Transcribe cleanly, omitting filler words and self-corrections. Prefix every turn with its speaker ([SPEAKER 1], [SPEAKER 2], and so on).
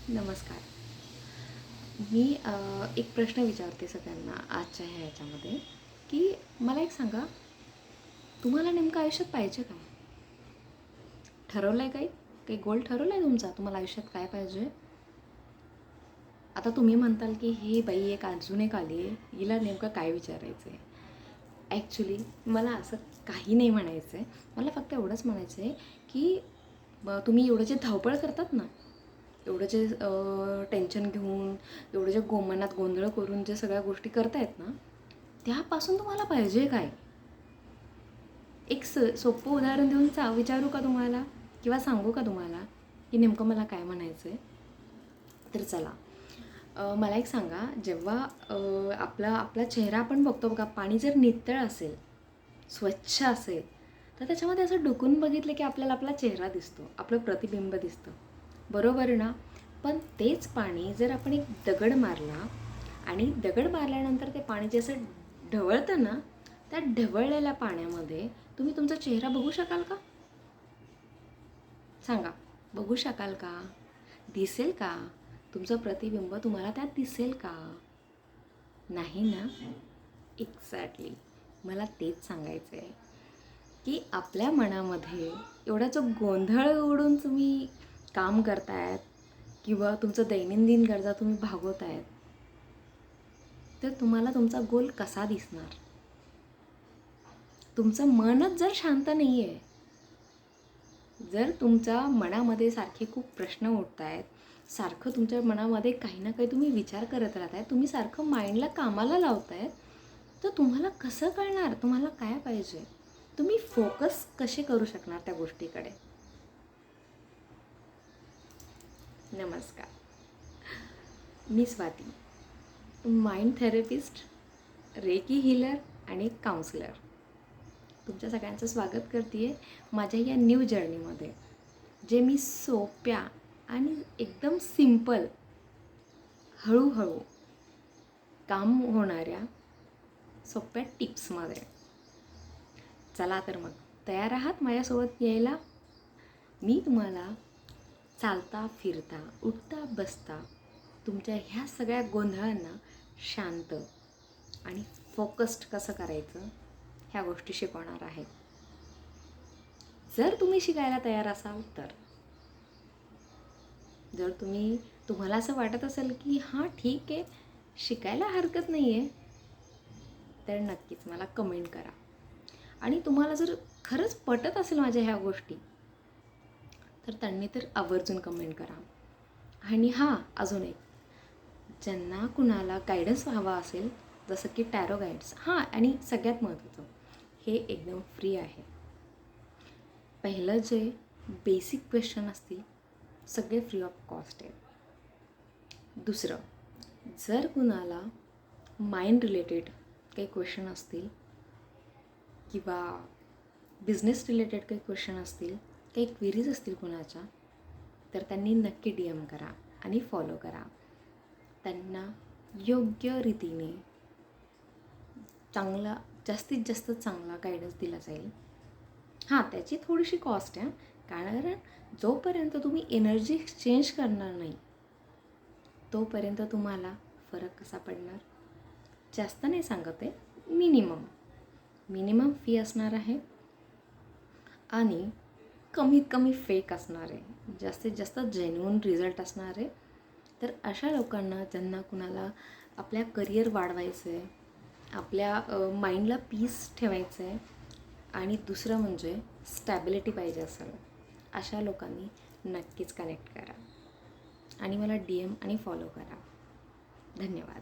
[SPEAKER 1] नमस्कार. मी एक प्रश्न विचारते सगळ्यांना आजच्या ह्याच्यामध्ये, की मला एक सांगा, तुम्हाला नेमकं आयुष्यात पाहिजे काय? ठरवलं आहे काही? काही गोल ठरवला आहे तुमचा? तुम्हाला आयुष्यात काय पाहिजे? आता तुम्ही म्हणताल, की ही बाई अजून एक आली आहे, हिला नेमकं काय विचारायचं आहे? ॲक्च्युली मला असं काही नाही म्हणायचं आहे. मला फक्त एवढंच म्हणायचं आहे, की तुम्ही एवढं जे धावपळ करतात ना, एवढं जे टेन्शन घेऊन, एवढं जे मनात गोंधळ करून जे सगळ्या गोष्टी करतायत ना, त्यापासून तुम्हाला पाहिजे काय? एक सोपं उदाहरण देऊन विचारू का तुम्हाला? किंवा सांगू का तुम्हाला, की नेमकं मला काय म्हणायचं आहे? तर चला, मला एक सांगा, जेव्हा आपला आपला चेहरा आपण बघतो बघा, पाणी जर नितळ असेल, स्वच्छ असेल, तर त्याच्यामध्ये असं डुकून बघितलं की आपल्याला आपला चेहरा दिसतो, आपलं प्रतिबिंब दिसतं, बरोबर ना? पण तेच पाणी जर आपण एक दगड मारला आणि दगड मारल्यानंतर ते पाणी जे असं ढवळतं ना, त्या ढवळलेल्या पाण्यामध्ये तुम्ही तुमचा चेहरा बघू शकाल का? सांगा, बघू शकाल का? दिसेल का? तुमचं प्रतिबिंब तुम्हाला त्यात दिसेल का? नाही ना? एक्झॅक्टली. मला तेच सांगायचं आहे, की आपल्या मनामध्ये एवढा जो गोंधळ उडून तुम्ही काम करतायत किंवा तुमचं दैनंदिन गरजा तुम्ही भागवतायत, तर तुम्हाला तुमचा गोल कसा दिसणार? तुमचं मनच जर शांत नाही आहे, जर तुमच्या मनामध्ये सारखे खूप प्रश्न उठत आहेत, सारखं तुमच्या मनामध्ये काही ना काही तुम्ही विचार करत राहत आहे, तुम्ही सारखं माइंडला कामाला लावताय, तर तुम्हाला कसं कळणार तुम्हाला काय पाहिजे? तुम्ही फोकस कसे करू शकणार त्या गोष्टीकडे? नमस्कार. मी Swati, mind therapist, reiki healer आणि काउन्सिलर. तुमच्या सगळ्यांचं स्वागत करते आहे माझ्या या न्यू जर्नीमध्ये, जे मी सोप्या आणि एकदम सिंपल, हळूहळू काम होणाऱ्या सोप्या टिप्समध्ये. चला तर मग, तयार आहात माझ्यासोबत यायला? मी तुम्हाला चालता फिरता, उठता बसता तुमच्या ह्या सगळ्या गोंधळांना शांत आणि फोकस्ड कसं करायचं ह्या गोष्टी शिकवणार आहे. जर तुम्ही शिकायला तयार असाल तर. जर तुम्हाला असं वाटत असेल की हां ठीक आहे, शिकायला हरकत नाही आहे, तर नक्कीच मला कमेंट करा. आणि तुम्हाला जर खरंच पटत असेल माझ्या ह्या गोष्टी, तर त्यांनी तर आवर्जून कमेंट करा. आणि हां, अजून एक, ज्यांना कुणाला गायडन्स हवा असेल, जसं की टॅरो गाईड्स, हां, आणि सगळ्यात महत्त्वाचं, हे एकदम फ्री आहे. पहिलं जे बेसिक क्वेश्चन असतील, सगळे फ्री ऑफ कॉस्ट आहे. दुसरं, जर कुणाला माइंड रिलेटेड काही क्वेश्चन असतील किंवा बिझनेस रिलेटेड काही क्वेश्चन असतील, काही क्वेरीज असतील कुणाच्या, तर त्यांनी नक्की DM करा आणि फॉलो करा. त्यांना योग्य रीतीने चांगला, जास्तीत जास्त चांगला गायडन्स दिला जाईल. हां, त्याची थोडीशी कॉस्ट आहे, कारण जोपर्यंत तुम्ही एनर्जी एक्सचेंज करणार नाही, तोपर्यंत तुम्हाला फरक कसा पडणार? जास्त नाही सांगत आहे, मिनिमम फी असणार आहे आणि कमीत कमी फेक असणार आहे, जास्तीत जास्त जेन्युइन रिझल्ट असणार आहे. तर अशा लोकांना, ज्यांना कुणाला आपल्या करिअर वाढवायचं आहे, आपल्या माइंडला पीस ठेवायचं आहे, आणि दुसरं म्हणजे स्टॅबिलिटी पाहिजे असेल, अशा लोकांनी नक्कीच कनेक्ट करा आणि मला DM आणि फॉलो करा. धन्यवाद.